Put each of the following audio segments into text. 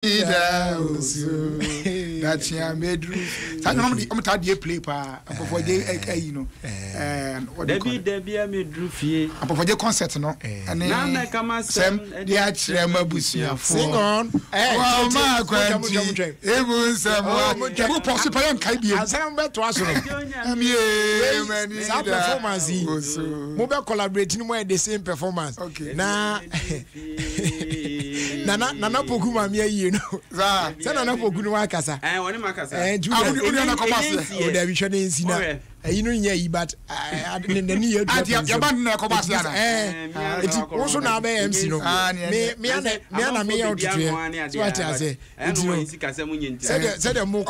That's ya made. I'm tired of play pa. Before they, you know, what Debbie, I made Drufie. Before the concert, no. And then I come as Sam, the Achema Busia. Sing on. Oh, my grand. It was a possible and Kabi. I sound better to us. Some performance. Mobile collaborating where the same performance. Okay. Now, Nana Pokuma, you know. Nana Pokuma Casa. I want Macasa. And you know, we shouldn't see now. You know, yeah, but I didn't know you. It's also now by MC. Me what I say. Said a more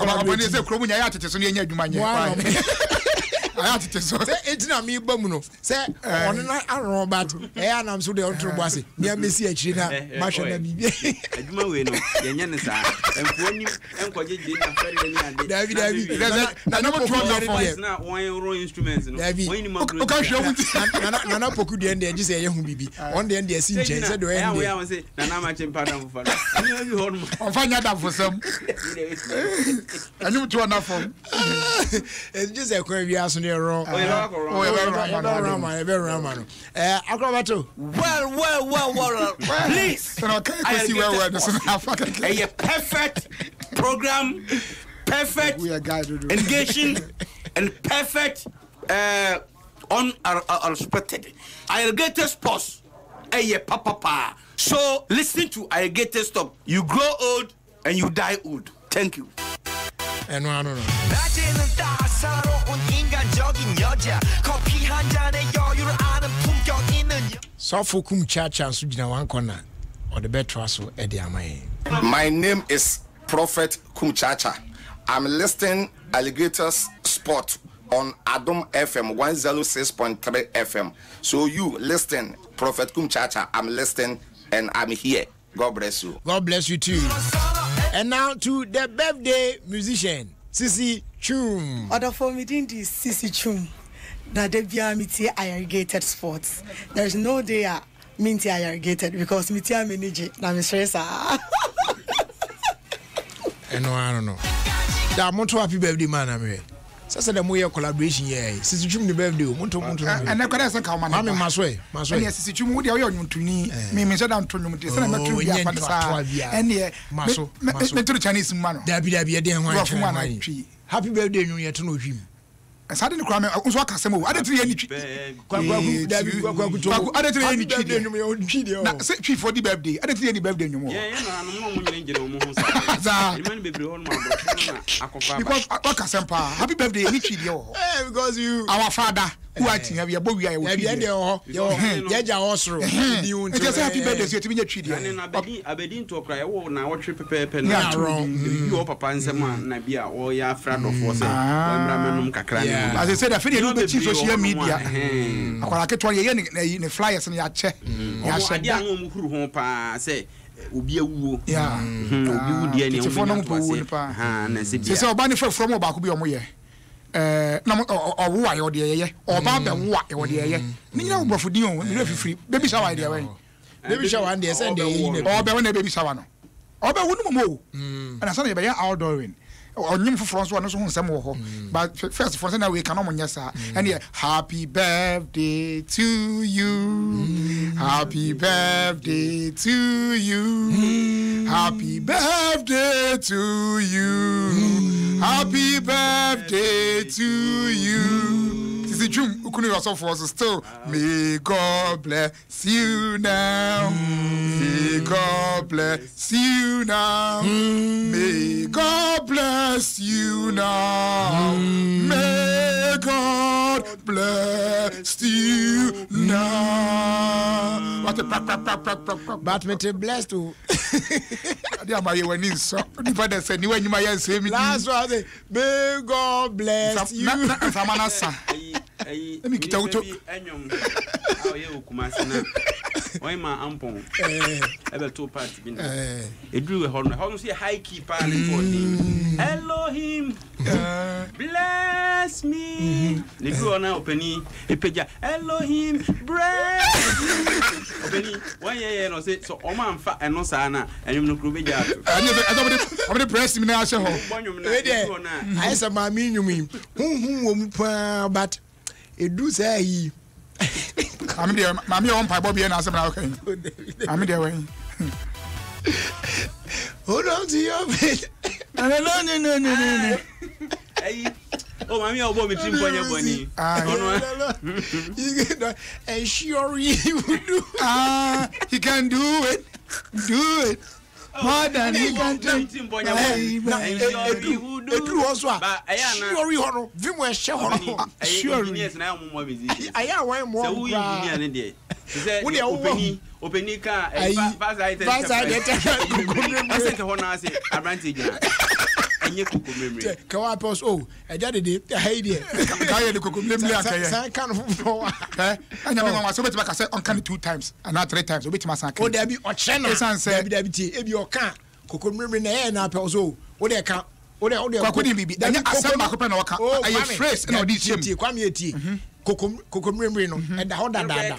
I had to say it's not me, Bomuno. Say, on a robot, and I'm so the other bossy. Near Missy China, Marshall. I do my way, no, Yanisa, and when you David, not one instruments. David, Nana Poku, the end, just say, young baby. On the end, the scene said, I was saying, Nana much in pardon for I'll find out for some. I knew to enough for it's just a query. Well, please. I see a perfect program, perfect engaging, and perfect unexpected. Ayarigated sports. Papa. So listen to Ayarigated stop. You grow old and you die old. Thank you. And no. So for kum chacha so gina one corner or the better so my name is Prophet Kumchacha. I'm listening Alligators Sport on Adom FM 106.3 FM. So you listen Prophet Kumchacha. I'm listening and I'm here. God bless you. God bless you too. And now to the birthday musician, Sisi Chum. Other for me, this Sisi Chum. That they be Ayarigated sports. There's no day minty Ayarigated because me tia manage na me stress. And no, I don't know. That monto happy birthday man am here. So the more collaboration here. Sisi Chum the birthday. Monto. And I can't say come on. I'm Maswe. Yes, Sisi Chum would you to me so down to me. So I'm to be and yeah, Maso. Me to the Chinese man. There be a day one. Happy birthday New Year to know him. Suddenly, Kwame Oboadie. I didn't any I didn't any chief for the birthday. I didn't any birthday anymore. Because happy birthday, because you our father who I think have your boy. Your happy birthday to me. I begin to cry. Oh, now what trip paper you papa and some man, Nabia, or your friend of was as I said, I feel you know social media. I get 20 in the flyers and your check. Say, Ubi, yeah, Ubi, for no so Banifer from Obaku be on way. No, or why or the or Baba, what or the Nino Bofudio, free, baby shower idea. Baby shower and the Sunday, or baby shower. Or by one more, and I saw you by outdooring. Or new for France one some more. But first for now we can and yeah, happy birthday to you. Happy birthday to you. Happy birthday to you. Happy birthday to you. Sisi Jum, ukuni yourself for us still. May God bless you now. May God bless you now. May God bless you now. May God bless you now. What a but me to bless you. Dia ma ye wani so. Di father say ni wani ma ye say me. Last one may God bless you. Samana sa. Let me get out. Oh, you Kumasina. Why my ampon? Ever two parts. It drew a horn. How see a high key pan for Elohim bless me. The girl now opening a page. Elohim bless me. Opening 1 year no say so Oman fa and no sana and you no krubeja. I'm the press me now show. I said my mean but it do say I'm there, Mammy on Pie Bobby and I said, okay. I'm there way. Hold on to your bed. No. Oh, Mammy, I'll be trim for your money. You get that, and sure you do. He can do it. Do it. More than he can do. Kokomre na e na pe so wo de ka kwakodi bibi anya asamba ko pe na waka aye phrase na odi chim Kwame etie kokomre no e da ho dada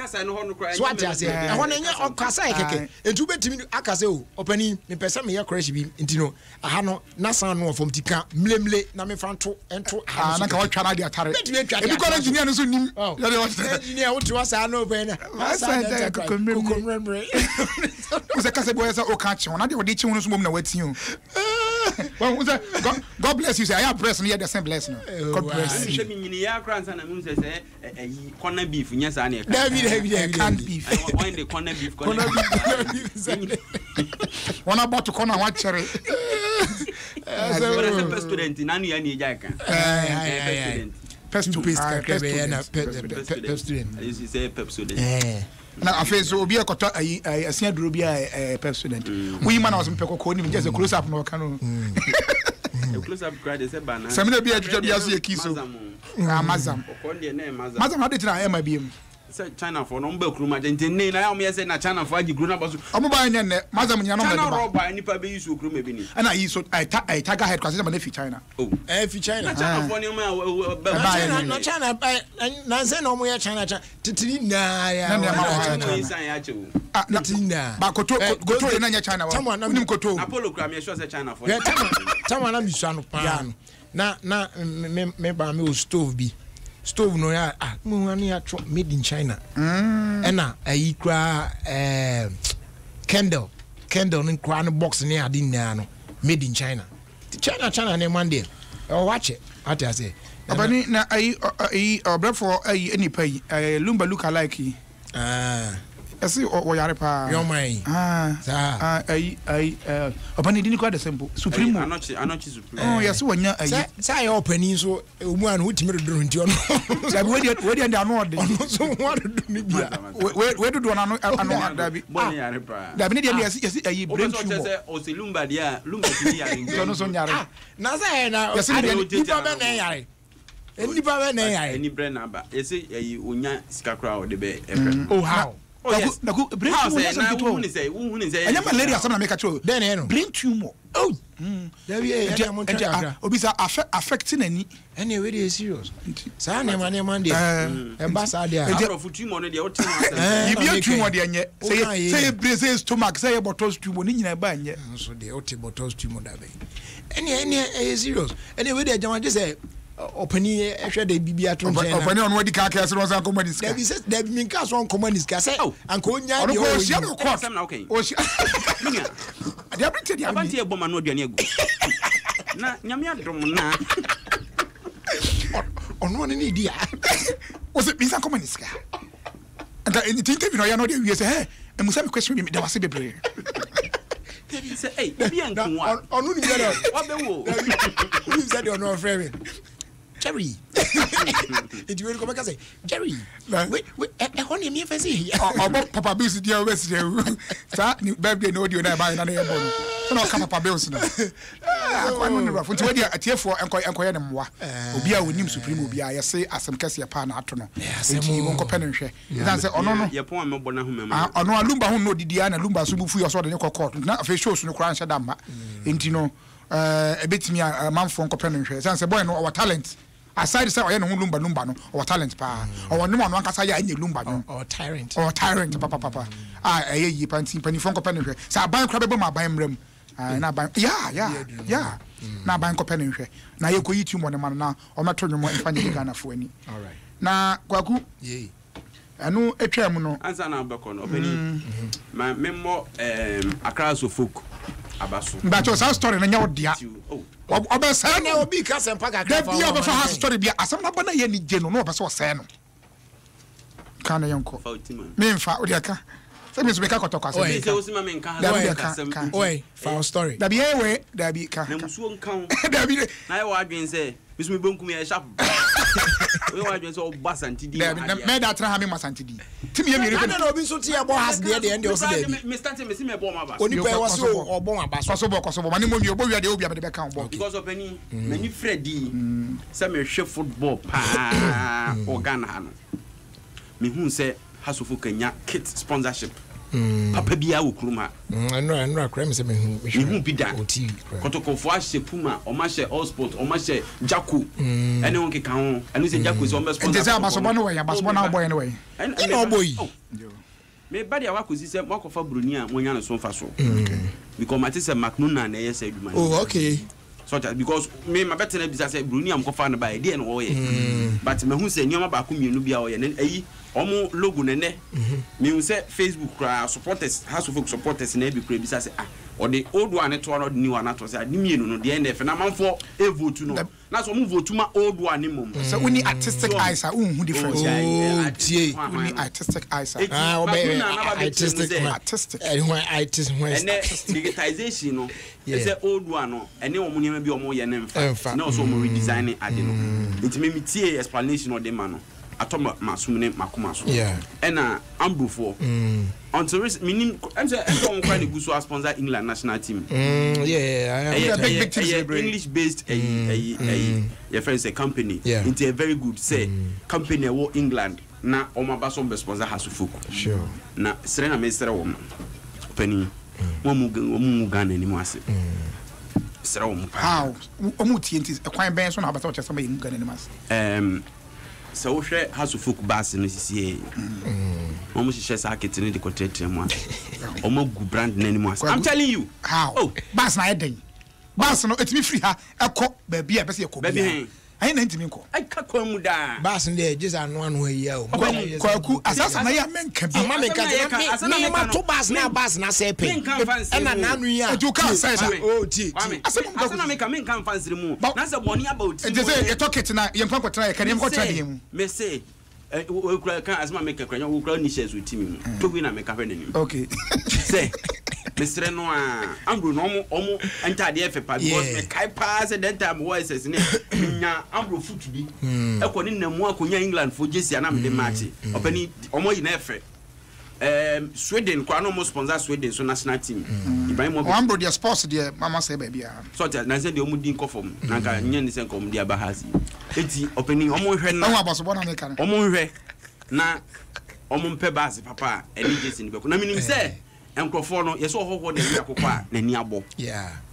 so ati ase e ho na nya okasa keke entu betimi akase o opani me pese me ye crash bi ntino aha no na san no from tika mlemle na me fanto ento na ka watwa na de atare ebi ko engineer no so nim ya de watwa engineer wo tiwa sa no be na kokomre o se kase boy sa o ka chi na de odi chi no so mom na wati o well, God bless you. Say I am blessed. Yeah, the same blessing. God bless you. Corner beef. Yes, I need. Canned beef. Why the corner beef? One about to corner one cherry. As a student in any jack. Pest student. You say pep student. Na afi so obi ekoto asia duro bi pep student we man was mpeko ko ni just a close up no kan no close up crowd is banana samina bi adwudwa bi aso ekiso amazam okonde na amazam mazam ade tina ema biem say China for no mba kruma jentene na ya me say na China for agi kruna baso omo ba nya ne mazam nya no China roba nipa be use kruma bi ni ana yi so I tiger head kwase na fi China fi China China for ni ma China na say no mo ya China titiri na ya na insan ya chewu na tina ba koto na nya China wa nim koto Apollo kra me sure say China for tama na mi suano pa na me ba me o stove no ya mo wan ya made in China na ayi kra candle in kra no box ni ade na no made in China China na man there o watch it what I say abani na ayi obrefo ayi enipa yi lumba look alike esi o yare pa yo man opani dini kwa the simple supreme anochi supreme oh yes wonya ayi say opani so omu an hutimi do nti ono sabi we dey ano ode ono so wa do ni bia we do ano dabi boni yare pa dabi ne dey yes ayi brain tumor say lumba dia lumba ti yare ono so nyare na say na nipa be na yare nipa be na yare any brain number yesi ayi onya sikakra o de be oh how oh yes brain tumor who say anya malaria some na make control then no brain tumor oh there we obisa affecting any anyway dey serious sa na man dey embasa dey of tumor no dey what you be tumor dey anye say brain stomach say bottles tumor ni nyina ba anye so dey what bottles tumor da be any serious anyway dey jama just say opani ehwe de bibia to nje na opani on wadi ka ka se ronsa communist there be say there be minka so on communist ka say anko nya dey o sia no court na okay o sia dey abite dey abanti e boma no aduane agu na nyame adom na ono ne ni dia o se minka communist ka anta interview no ya no dey wie say hey e musa me question me dey wase bebre David say hey bia nkunwa ono ni dia wa be wo who said you no friend Jerry. It will come back and say, Jerry, wait, honey, me if I see here. Papa Bills, dear West, sir, birthday, no, you're not buying any of them. No, come Papa Bills. I'm on the rough. Until you're at here for inquire them. Obia with him supreme, be I say, as some Cassia Pan, I don't know. Yes, he won't penetrate. That's it. Oh, no, your poor Mobona. I know a Lumba who know Diana Lumba Subu for your sword in your court. Not a face shows no crash at Dama. Intino. a bit me a man from Copenhagen. Say boy no our talent. Aside say oye no lumba no our talent pa. Or no one kasa ya any lumba no. Or tyrant papa. Yi pani from Copenhagen. Say ban crab be ma ban mrem. Na ban yeah. Na ban Copenhagen. Na ye ko yitu mo ne man na o meto nwo mfa ne Ghana fo ani. All right. Na kwaku anu etwa mu no ansa na abako no obeni ma memmo Accra so folk abaso but your story na nya odia obesa na obi ka sempa ka ka fa dia be fa story bia asam na bana ye ni je no no obesa ose no kana yanko me mfa odi aka se me so be ka kotokwa se se osima me nka ha oi fa story da bia we da bi ka na musuo nka da bi na ye wa adwen se bisu me bonkum ye sharp we wa adwen se obasanti di me da tra ha me masantidi timi ye mi re na obi so ti e bo has de end o se dey me start me see me bo ma ba oni pe was o bo ma ba so bo mani mo mi obo wi de obi am de be kan bo because of any many Freddy say me hwe football pa organ ha no me hu say hasofo kanya kit sponsorship papa bia wo kuruma no crime say me hu bida kotokofo ahye puma o ma hye all sport o ma hye Jacko ene won keka ho ene say Jacko so o sponsor ente say abasobo no we abasobo na boy no we ene boy me badi awakosi say makofa broni a monya no so mfa so because mate say Macnuna na yes aduma oh okay so that because me my better be say broni am kofa na ba e dey no wo ye but me hu say nyoma ba ko mienu bia wo ye eyi omo logo nene me say Facebook kra supporters house of folk supporters na be kra bi say or the old one to one new one to say adimienu no the NF na manfo e vote no na so mo vote ma old one mum so we need artistic eyes who difference tie we need artistic eyes artistic and digitization no is the old one no ene omo nyama bi omo ye ne mfa na so mo redesign ade no it me tie explanation of the man no atoma masumne makoma so ena ambufo until minim am say don kwa go so sponsor England national team big team English based your friends a company into a very good say company wo England na o ma ba so be sponsor hasufuku sure na serena me sere wo pani wo mu Ghana ni mu ase sere wo mu how o mu TNT e kwan ben so na abata o chese ma mu Ghana ni mu ase so we share house of folk bass no sisi almost share market ni de contract mu omo gu brand na ni mu I'm telling you how bass na eden bass no etimi free ha ekọ ba bia be se ekọ baby ayi na ntimi nkọ ai ka kwa mu da bass nde just anu ayi o kwaku asasa na ya menka bi ma menka na ma to bass na se pe na nanu ya you can say oh ti asana menka fansiri mu na se boni about it say you talk it na ye nkwa kwatra ye kane mko tra de mu me say we kan asama menka kwanya we kra ni shares with team mu to we na menka hwe nanim okay say Mr. no ambro no omo enter the FPA because me kai pass that time voices ne nya ambro foot bi ekọ ni namu akonya England for Jesse na me de match opani omo yi na efe Sweden kwa no mo sponsor Sweden so national team Ibrahim Obi ambro the sports there mama say baby so that na say de omo din kofom na ka nya ni say kom dia bahasi eti opani omo hwe na omo aboso na me kan omo hwe na omo mpe base papa eni Jesse ni be na minim say enkrofo no yeso hoho de yakokwa na ni abo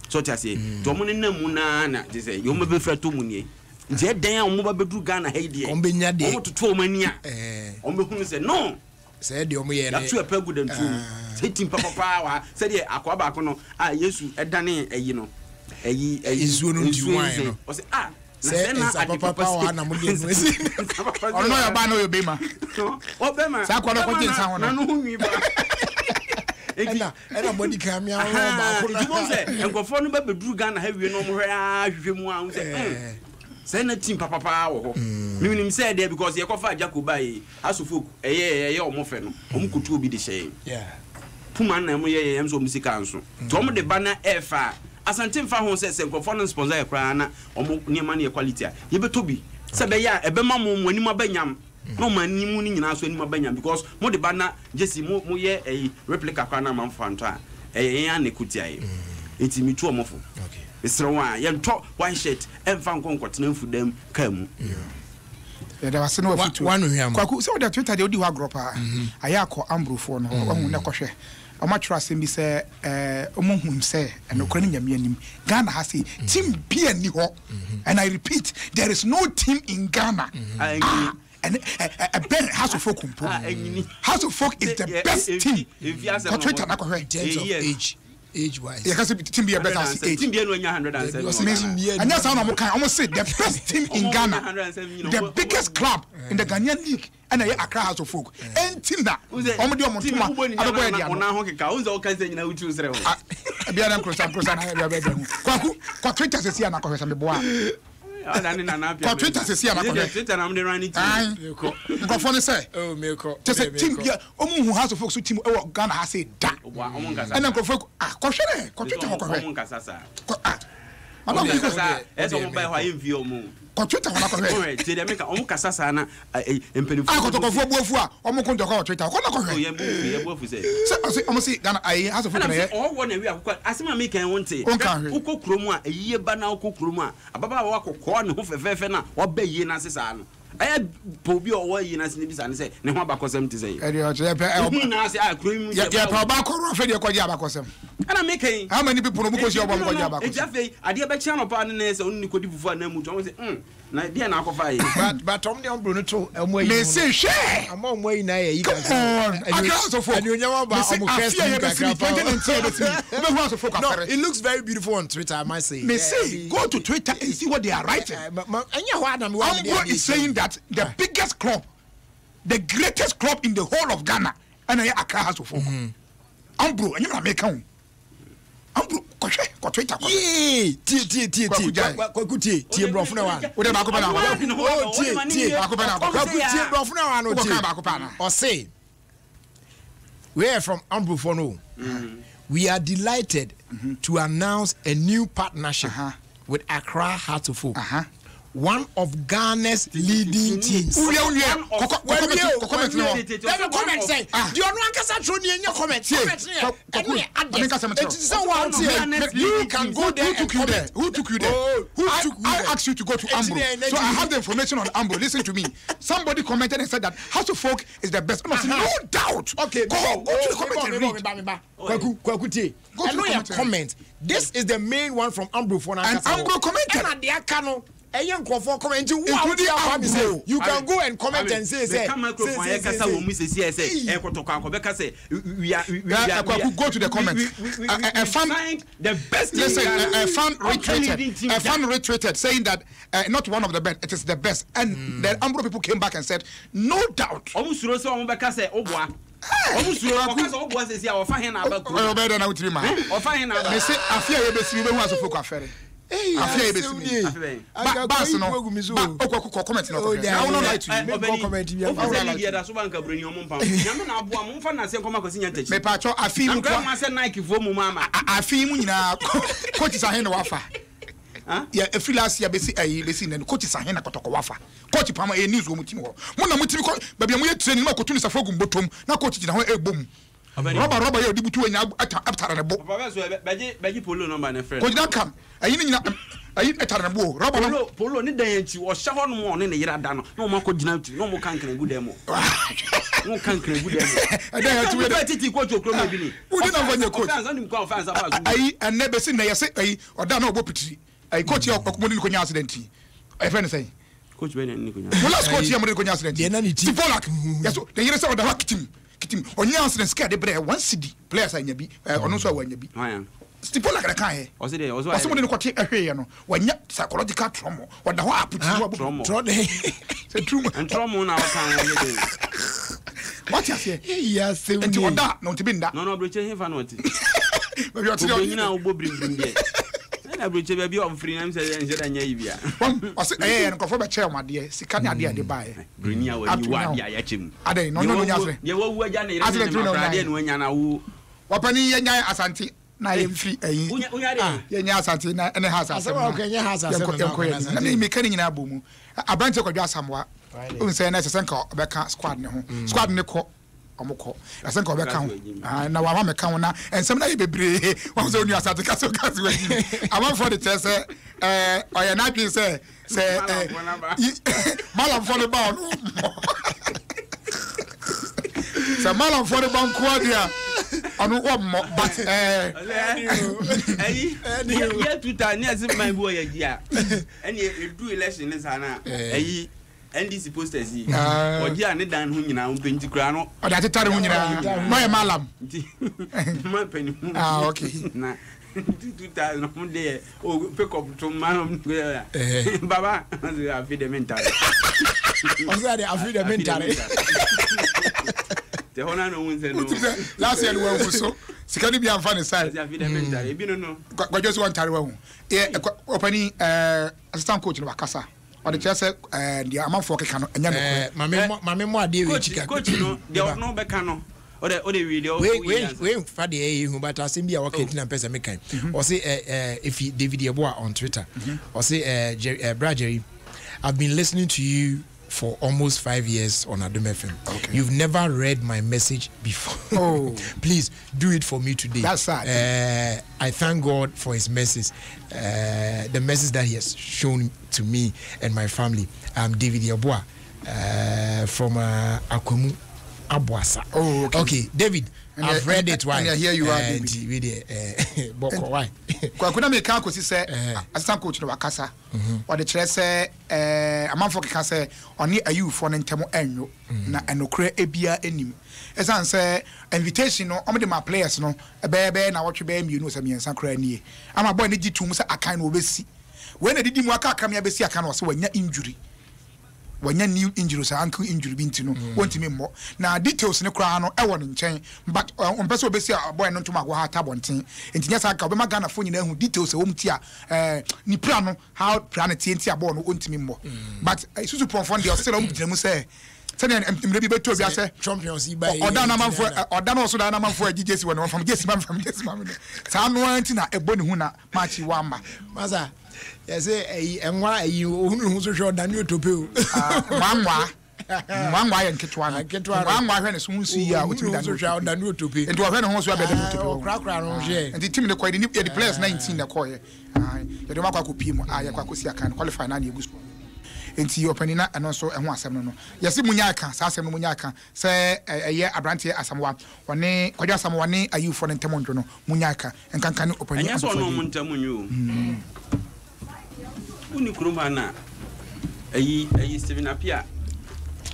so tia say to mo ne namu na je say yo mebe fra to mu ni je dan a mo ba bedru Ghana haide o be nya de o to to mania o be hunu say no say de o mo ye na tu epa good and true say tim papa wa say de akwa ba ko no Yesu edane ayi no ayi izuo no di wan no o say say na papa wa na mo de no esi o no ya ba no yo be ma o be ma sa ko no ko jinsa ho na no hu nwi ba ena body cam ya ba ko do say enkofo no ba bedru Ghana ha wie no mo hwe ahwehwe mu a say say na team papa wo ho minim say there because ye kofa Jacko bai asofo eye o mo fe no o mo kutu obi de hye puma na mo ye em so musika anso to mo de bana efa asante mfa ho say enkofo no sponsor e kra na o mo niam na quality a ye beto bi se be ya e be ma mo anim abanyam no man ni mu ni nyina so anim abanyam because mo de bana Jesse mo ye a replica kwa na man fanto a ya na kutia ye enti mi tu omofo okay esre wa ye nto one shirt emfa nkonkotena mfudam kam there was no fitu one hwiam kwaku so the Twitter de odi wa group a aya akọ ambrofo no wahu ne kọhwe trust him say omo say and okra nyame anim Ghana has a team be ni ho and I repeat there is no team in Ghana and Ben House of Folk House of Folk is the best team for Twitter na ko age wise you can say team be better as age team be no 107 and that's how almost say the best team in Ghana the biggest club in the Ghanaian league and Accra House of Folk and team that omo tuma aboboya dia ona ho keka unza o kan say nyina wutu sere ho bia na cross na bia kwa Twitter say na ko hwesa me boa kwa Twitter say na ko Twitter na mde run it ko phone say oh me ko just team bia omo hu House of Folk so team e Ghana ha say da omo nkasa and ko folk ko hwere ko Twitter ko hwere omo nkasa sa Aba ko nkasa eso mo ba ho ayemfi omo ko Twitter ko na ko hwere te de make omo kasa sa na empenifu ko to ko fu buafu a omo ko ko Twitter ko na ko hwere ye buafu say say omo say Ghana House of Folk na ye o wo na wi akoko asema me kan wonte uko kromu a eyiye ba na uko kromu a ababa wa akoko ne ho fefefe na wa ba yie na sesa no aya pobi o wa yie na se ne bisa ne se ne ho abakosem te say e de na se a kromu ya pa ba ko ro fe de ko je abakosem ana me kan how many people no ko si obo ko je abakosem e jafe ade ba chia no pa ne se onni ko di fufu na mu to wo say na dia na akofa yi but Tom de ombro no to emo yi me say share ama omo yi na ye yi and you nyama ba omo first no it looks very beautiful on Twitter I might say me say go to Twitter and see what they are writing Ambo is saying that the biggest club the greatest club in the whole of Ghana and Accra House of Folk Ambro and you na make am Ambro ko Twitter ko tie brofo na wan we dey ba ko ba na tie ba ko ba na ko tie brofo na wan no tie ba ko pa na Osei we are from Ambro for no we are delighted to announce a new partnership with Accra House of Folk one of Ghana's leading teams. Comment say. You no ankasa tro ni enya comment. You can go there. Who took you there? I asked you to go to Ambro. So I have the information on Ambro. Listen to me. Somebody commented and said that House of Folk is the best. No doubt. Okay. Go to the comment. I know your comment. This is the main one from Ambro for and Ambro commented. You can go and comment and say go to the comments. A fan the best a fan retweeted saying that not one of the best, it is the best, and the Ambro people came back and said no doubt. Yeah, if you last year, basically, and coach is a hand at Kotokawafa. Coach Pama, a news woman, Mona Mutiko, but we are training no cotunis of Fogum bottom, now coach in a boom. Robert, you do and after a book. Baggy Polo number and friend. Could not come. I at a book. Robert Polo, need you or Shavon more in the Yadano. No more could not, no more canker good demo. No canker good demo. I have to let it go to Clomabini. Who didn't want your coach? I never seen I say, or done no bopity. I coach your Monica accident. I find say. Coach Ben and Nicola. Last coach your Monica accident. The Nanity Polak. Yes, the years of the hack team. On Yanson and scared the bread 1 CD. Players I be, or no so when you be. I am. Stipola can I was it was someone who take a hair when you psychological trauma or the whole put trauma. And trauma now. What you say? Yes, that, not to be that. No, Britain, if I know it. But you are telling now, Bobby. I will be on free names and Yavia. I said, and conform a chair, my dear. Sicania, dear, they buy. Bring you what you want, Yachim. I don't know. You were Janet, I didn't when you what penny Asanti. Na free Yanya Santi and a house. And they make any album. A bunch of just somewhat. Say, as a sanko, back squad, squad in the court. I think of account. Now I'm a counter, and somebody be brave. Was only a Santa Castle. I want for the test. I am not say, Malam for the bound. So Malam for the bound quadia. ono wo but yeah tuta ni as my boy ya and you do election is ana NDC posters yi oji ane dan ho nyina mpenti kura no o da tetare ho nyina no ye malam ma pani okay na 2000 no de o pick up to man baba I feed the mental Osei I feed the mental the hona no won say no last year we were so sikani bi amfa ne side I feed the mental e bi no gwajo so ntare wa hu opani assistant coach no wakasa or the chess the Ampofo keka no enya no mame mo ade we chika coach no de no be ka no o de video we fa de hu but asem bia working na person me kan or say if David Yeboah on Twitter or say withJerry, I've been listening to you for almost 5 years on Adom FM. Okay. You've never read my message before. Oh. Please do it for me today. That's sad. I thank God for his message, the message that he has shown to me and my family. I'm David Yeboah from Akwemu Abuasa. Oh, okay. David, I've read it. Why? And here you are, David. Boko, why? Kwakuna me kan ko si say assistant coach no wakasa o de kire say Ampofo keka say oni ayufo no ntemo enyo na enokre ebia enim esan say invitation no o de my players no ebe na wotwe be mienu se miensa kra nie ama boy ne gitum say akan no obesi we na didi mu aka kam ya besi akan no say wanya injury wanya new injury say ankle injury binti no wonti me mo na details ne kra no e wo ne nchen but on person obesi boy no ntoma go ha tabonten entinya sa ka obema Ghana fo nyina hu details e wo mti a ni pra no how pra na tie abo no wonti me mo but isusu ponfon de still am mu say sene mre bi beto bi ase champions by oda na manfo oda na so da na manfo agijesi won from jesi man sa no anti na ebo ne hu na match wa ma masa yes enwa ohunu so hwe dan otope o mwanwa ya nketwa no mwanwa hwe ne so nsu yi a otimi dan otope enti wo hwe ne ho so abede otope o krakra no hwe enti team ne kwai ni the players 19 na koye ye de makwa kopi mu ya kwa kosi aka qualify na egu enti openina eno so eho asem no yesi munya aka sa asem no munya aka se eye abrante asamwa wone kwaja asamwa ne ayufo ne ntemondo no munya aka enkanka ne openina anya so no muntamunyo uni kuruma na ayi Steven Apia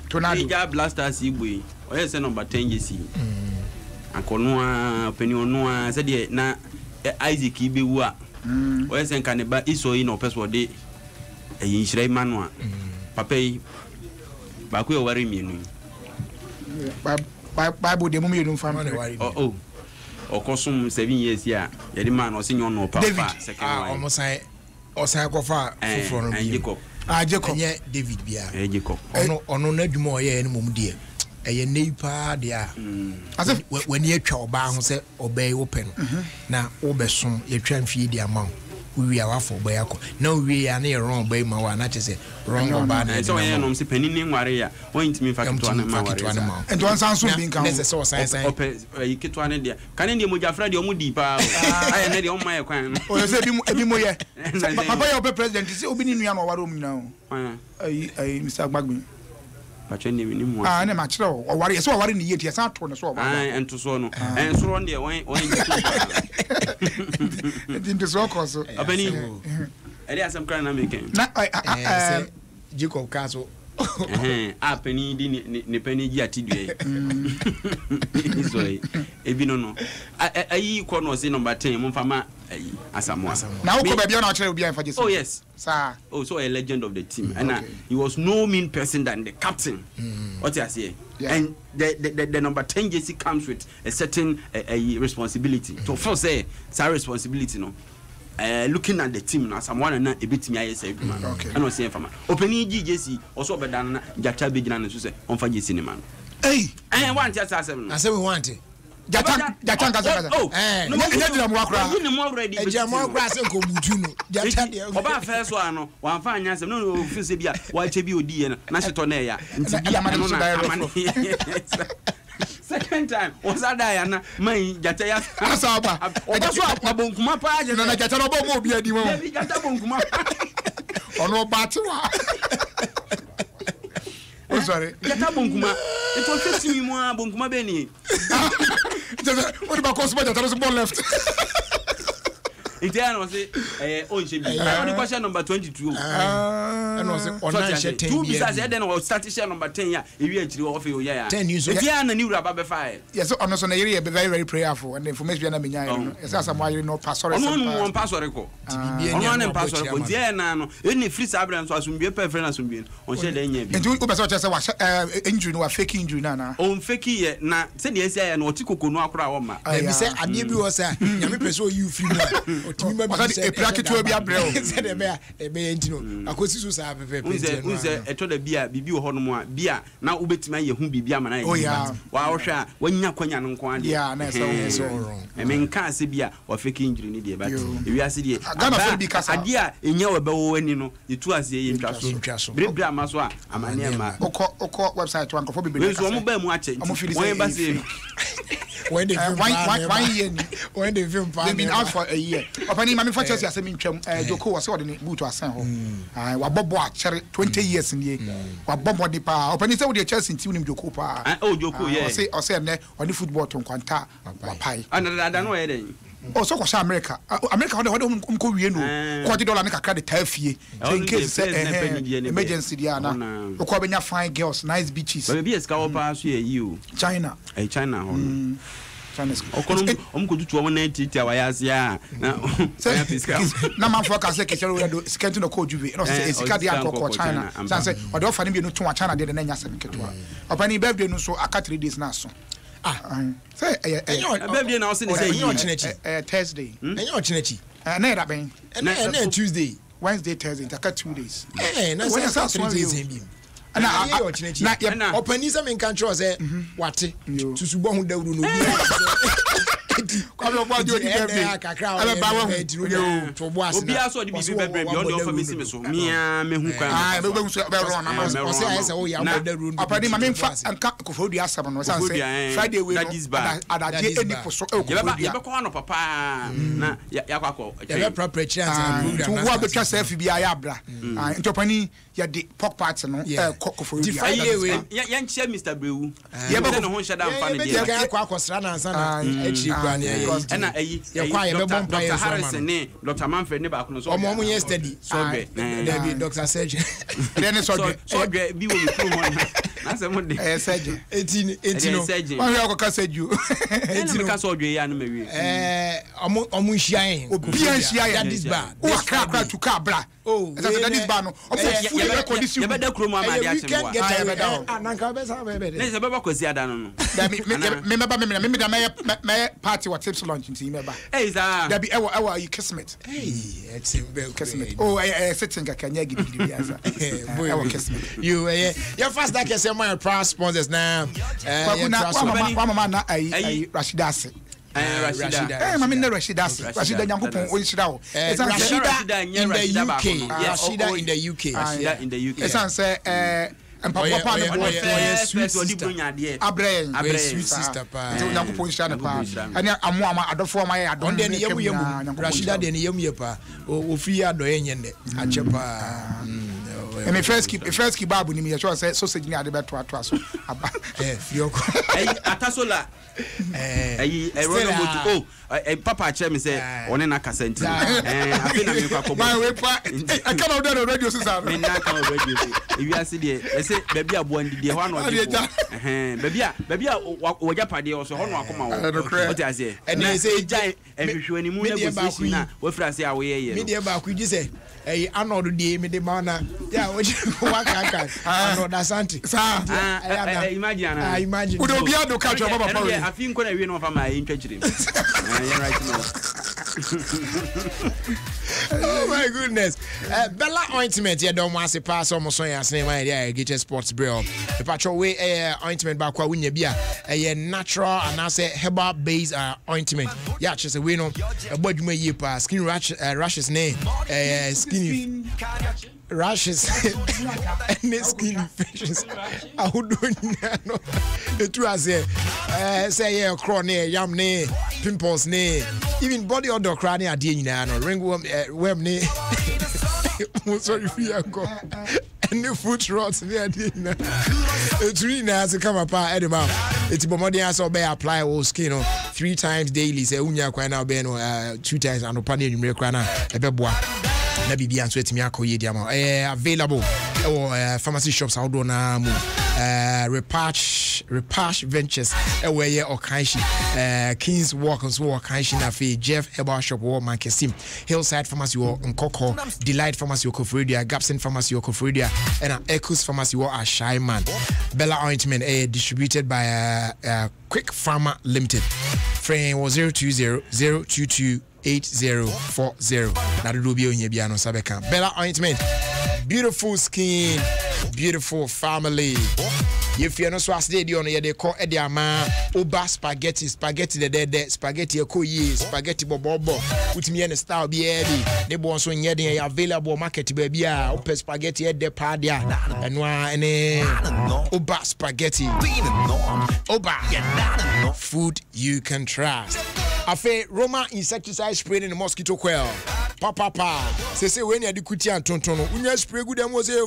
Tornado Ija Blasters igwe oye se number 10 jesi akonoa penionoa se de na Isaac ibewu a oye se nka ne ba iso yi na opeso de ayi nhire manua papa yi ba ko wari mienu Bible de mu mienu family okosum 7 years ya yedi man o se nyon no papa second one Osei kofa foforo no bi Jacob nye David bia Jacob ono na dwuma oye ne mom de eye neipa de a asef wani atwa oba ho se oba wo pe no na wo besom ye twa mfie de ama wi a wafo oba yakọ na wi ya na ye ron oba ma wa na chese ron oba na so ye no se panini nware ya won ntimi fakito na ma ware ento ansan so bi nkan na se so san ope yikito na de kan ne mo jafra de o mu di pa aye na de o ma ye kwan no o se ebi mo ye papa ye ope president se obi ni nua no ware o mu nyina o ai Mr. Agbagbe pache ni mu ne ma kire o ware so ware ni ye tie san to ne so ware ento so no enso ron de won enti so koso abani eri asem kran na meken na Jacob Castle a penny di ne penny gi atidue so ebi no ayi ko no se number 10 mo fama ayi asamoa na wo ko ba bia na kire obi an faje oh yes sir so a legend of the team and he was no mean person than the captain what you say and the number 10 jersey comes with a certain responsibility to first say responsibility no looking at the team na someone na ebetimi aye say duma and o say fama opening GJC also be dan na jacha be gina na so say on fa GC ni man want ya say no I say we want it jacha kaza no enya dira mu akra you ni already eja mu akra say ko butu no jacha de oba first one no wan fa anya say no fi say bia wa che bi odi ye na sheto na ya nti bia no na second time was that na man jata ya asaba oba so abonkuma pa je na jata no bo mo obi adi mo jata bonkuma ono batwa o sorry jata bonkuma it was 50 mi mo bonkuma be ni What about Cosmo that was ball left? Itiano was only question number 22. And was on 10 two besides then or statistic number 10 yeah if you actually offer you 10 years Itiano new rubber fire. Yes, so on the area be very prayerful and information na menya no some why no pastor one pastor record on pastor record there na no any free sabran so asumbi pe friend asumbi on share den nya bi nti o person say wa injury no wa fake injury na on fake ye na say dey say ya na otikoko no akora wo ma e be say ade bi wo say nyame pese o you free no otimi ba bi say e praketo bi abrel say dey be ntino akosi so say pepe unse eto da bia bibi wo hono mu a bia na obetima ye hu bibia ma na ye wa wo hwe a wanya kwanya no nko ade ya na so wrong e men ka se bia wa fake injury ni dey but e wi ase dey Ghana for bi kasa ade a enya we be wo ani no etu ase ye ntwa so brebra ma so a amane ma okọ website wan kofo bibiri we so mo ba mu a che won ba se when they film 1 year when they film they've been out for a year opani mami for Chelsea asem ntwam Joko was what the boot asan ho wa bobo a chere 20 years nie wa bobo di pa opani say we the Chelsea team nim Joko pa Joko yeah o say ne on the football to kwanta wa pai another no e den so ko America what ko wie no ko $40 na kakra de tafie in case say emergency dia na ko benya fine girls nice beaches but be eska wo pa so you China ho okono tutu omo 90 wa yasia na man for ka say ke chero do skento no ko juve no say esika dia ko China say o de ofa ne bi no to China de na nya se nketo opani birthday no so aka 3 days na so say birthday na o say Thursday enyo chinechi na da ben na Tuesday Wednesday Thursday aka 2 days na say 3 days bi na opani say men kan tro say wate susubo hu dawru no Kwame Oboadie di birthday ala ba wa hu to bo ase obi aso di bi birthday bi on do for me see me so mia me hu kwa me hu so be run na ma say say o ya mo dawru no opani ma me fa anka kofodi asam no say Friday we no adaje eni poso e kofodi ya be ko no papa na ya kwakọ ya be proper chance to wo be twa self bi ya bra nti opani ya di pork party no kofodi ya nche Mr. Brewu ya be no ho shada mfa ne dia ya kwa akosra na ansa na echi kwa ne ena ayi ya kwa ya be bon pa ya Harrison ne Dr. Manfred ne ba ko no so omo yesterday so be David Dr. Surgeon then so bi wo ku mo na say mo de surgeon etino wa ya ko ka surgeon etino ka so dwe ya no mewi omo hia obi an hia ya this bar wa kra tu ka bra that this bar no ya be da kro mo amade a chemwa ya be da ananka be sa be ne se be ba kwasi ada no me da party what tips lunch nti me ba za da bi ewa you kismet it's kismet sitting ka kanya gidi biasa ewa kismet you your first that can say my proud sponsors now wa mama na ai Rashida ase Rashida mama na Rashida nyankopon o nshira wo Rashida in the UK esan say Papa na sweet sister Abraham sweet sister pa nyankopon nshira na pa ani amoama adofo ma ya adon de ne yemu Rashida de ne yemu pa o free adoye nyende achepa me first keep babu ni me sure say sausage ni ade beto ato aso aba fioko atasola rono papa chere me say one na kasenti afina me kwa kobo my we pa I come out there radio sister me na come radio e wi ase de e say baby abo ndide ho na ode baby woja pade o so ho no akoma wo o ti ase e say jai ehwehwani mu na position na we fra say awo ye me de ba ku ji say anodo de me de mana ya wo waka anodo asante sa imagine udo bia do ka jo baba pa we afin ko na we no fa ma ntwachire right now oh my goodness Bella ointment ya don wase pass o mo so ya sene man ya Ayarigated Sports Bro the patrol we ointment ba kwa wunya bia natural and I say herbal based ointment ya chese we no gbadwuma yie pa skin rashes ne skin rashes and skin infections ahodonya no etu ase say yeah crown ne yam ne pimples ne even body odor crown ne ade nyina no ringworm ne sorry for you go and the foot rots ne ade nyina etu nyina se come pa edema eti bomodi ase obey apply o skin no 3 times daily. Say unya kwa na be no 2 times anopa na enwumre kwa na ebeboa na bibia nso etimi akoye dia ma available pharmacy shops out na mu Repatch Ventures where Okaishi Kings Walk and so Okaishi na fe Jeff Herbal Shop or Mankesim Hillside Pharmacy or Nkoko Delight Pharmacy or Kofridia Gapson Pharmacy or Kofridia and Echoes Pharmacy or Ashaiman Bella Ointment distributed by Quick Pharma Limited. Frame was 020-022-8040. Narubio Nyebiano Sabeka. Bella Ointment. Beautiful skin, beautiful family. If you're not so stadium, they call Ediama Oba spaghetti the spaghetti spaghetti bobo. With me and the style be they want so yet available market baby. Open spaghetti at the padia and one Oba spaghetti. Oba food you can trust. Afe Roma insecticide spray in the mosquito coil. Papa, say when you kuti and tonton, unya spray good and was I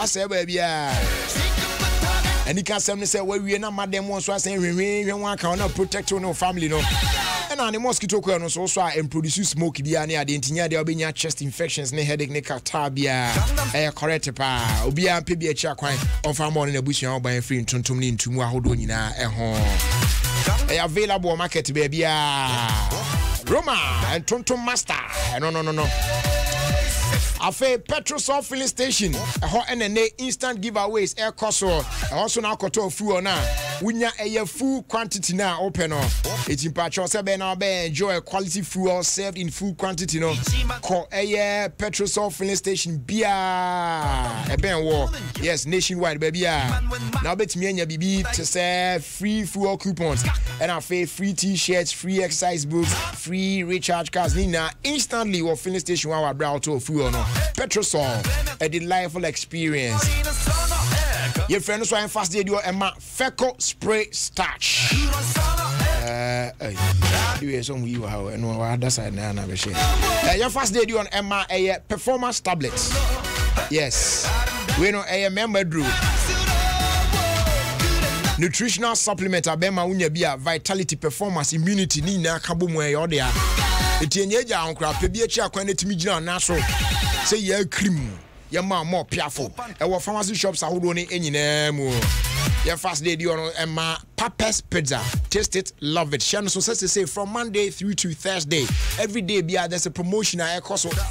say baby and you can say well we na madam wants to say we want to protect no family no. And on the mosquito coil no so and produce smoke bia na de ntinya de obenya chest infections ne headache ne catarrh bia correct pa obi am pe bia chia kwan on fa mo na busuan oban free tontom ni ntumu ahodo nyina ho available market baby Roma and Tonton Master. No. Afe Petrosol filling station. Ho NNA instant giveaways air coso. Also now koto fuel na. Unya a full quantity na open on. It's in patch sebe na be enjoy quality fuel served in full quantity no. Ko a Petrosol filling station bia. E ben wo. Yes, nationwide baby. Now bet me anya bibi to say free fuel coupons and afe free t-shirts, free exercise books, free recharge cards nina instantly wo filling station wa bra auto fuel no. Petrosol, a delightful experience. Your friend so fast day do Emma Feco spray starch. You some you how and other side na be share. Your fast day do on Emma a performance tablets. Yes. We know a member drew. Nutritional supplement abema unya bia vitality performance immunity ni na kabomu e odea. Etienyeja onkra pe bia chi akwan netimi gina na so. Say ye cream ye ma more piafo e wo pharmacy shops ahodo ni enyina mu ye fast day on Emma Papa's Pizza. Taste it, love it. Share so say from Monday through to Thursday every day bia there's a promotion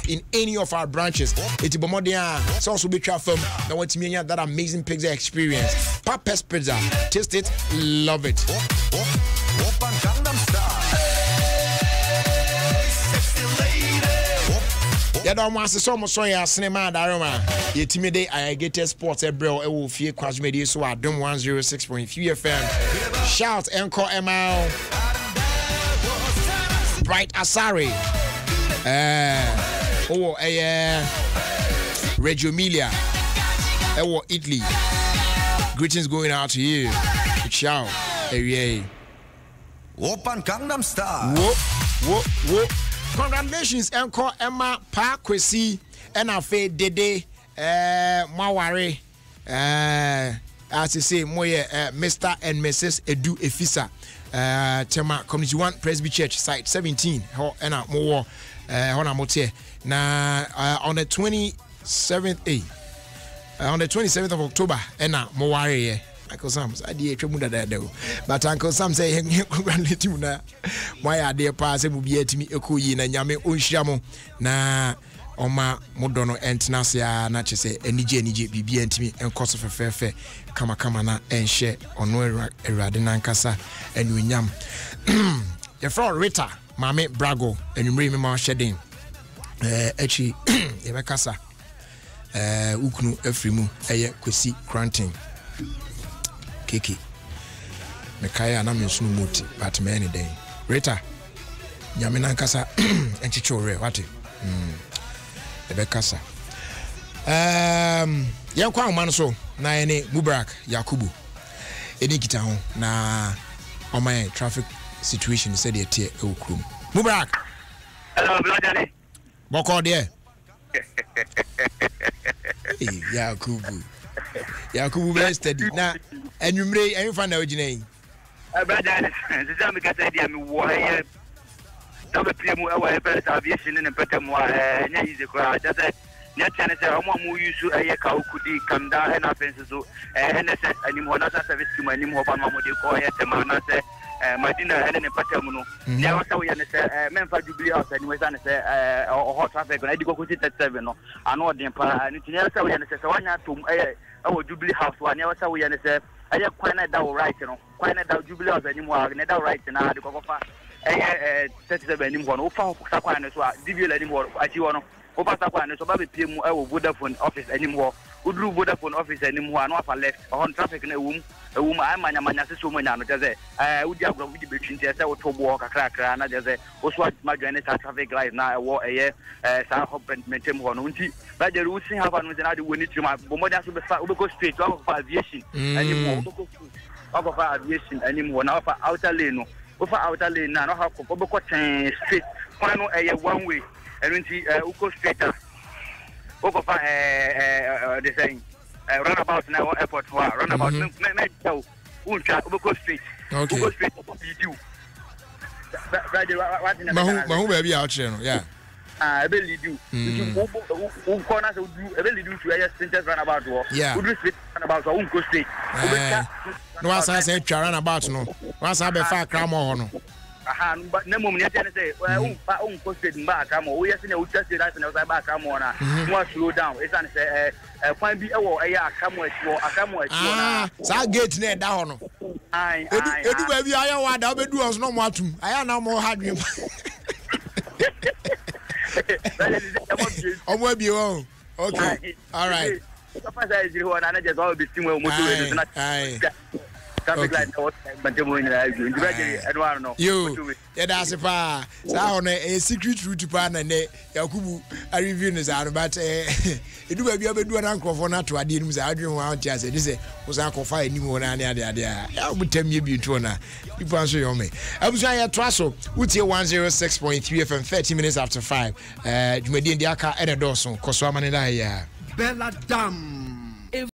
in any of our branches. It's bomodia so also be traffic now want me that amazing pizza experience. Papa's Pizza. Taste it, love it. Ya don't want to so much so ya cinema daroma. Ye timide Ayarigated Sports ebro e wo fie kwazumedi so Adom 106.3 FM. Shout encore ML. Bright Asari. Reggio Emilia. Italy. Greetings going out to you. Ciao. Open Gangnam Style. Whoop. Congratulations, Encore Emma Pakwesi and Afe Dede Maware. As you say, Moye Mr. and Mrs. Edu Efisa. Tema Community 1 Presby Church, site 17. Hona Mowo Hona Mote. Na on the 27th on the 27th of October, Ena Moware. Uncle Sam, I did a but Uncle Sam say, congratulate you now. Why are they passing will be at me a queen and Yame Unshamo na Oma Modono and Tinasia, Natchez, and NG, BB and me and cost of a fair Kama na and share on Radinankasa and Winyam. Your friend Rita, Mame Brago, and you remember shedding. Echi, Evakasa, Ukunu Efrimu, Aya Kwesi Granting. Kiki Mekaya na mensunu muti but me any day Rita Nyamina nkasa enchichore wate Ebekasa yankwa man so na ene Mubarak Yakubu eni kita ho na oman traffic situation said e tie e okrum Mubarak hello brother boko there Yakubu be steady na enwumre en fa na ogina yi brother, this is because I am why. Double PM, our parents aviation and Petamwa, and easy crowd. Just a Natan said, I'm more used to a cow could come down and offenses to NSS anymore, not a service to my name of Mamadi Koya, Temana, Martina, and Patamuno. Never saw you say, Memphis Jubilee House, and was on a hot traffic, and I go sit at 7. I know the empire, and it's never saw you say, one to our Jubilee House, one never saw you say, I have quite a double right, quite a double Jubilee House anymore, and a double right, and I had to go for 37 anymore, no found Sakwan, so Divil anymore, as you want. Over Sakwan, so Baby PM, Vodafone office anymore, who drew Vodafone office anymore, and offer left on traffic in a woman, I'm a man, as a woman, and there's a would you have to between the to walk a cracker, and there's a also my granite traffic light now, a war a year, San Hopper, Mentem, but the routine have another winning to my Bomoda to go straight to our aviation anymore, of our aviation anymore, now for outer lane. Over outer lane now, how Coco straight, one way, and when she go straighter. Over the saying, runabout now, airport, runabout, Ultra, go straight. Okay. Go straight, you. Mahu baby out here, yeah. I believe you. Who corners would do, I believe you to a center runabout war. Yeah. Would you straight runabout or go straight? No, I said, run about no. Once I be far cram on. But no moment, I say, well, I won't post it back. I'm always in a just right and I was back. I'm on. More slow down. It's an fine be a come with you. I come with you. So I get net down. I do baby. I want to do us no more. I am no more hard. I'm with you. Okay. All right. You, that's a secret route to pan and Yakubu. I review this out, but it do be an uncle for not to adhere to Adrian Wild Jazz. This was Uncle Fire anymore. And I would tell me be Trona. You answer your me. I was trying to Trasso, with your 106.3 FM 30 minutes after 5. You may be in the Aka and a Dawson, Koswaman and I. Bella Dam.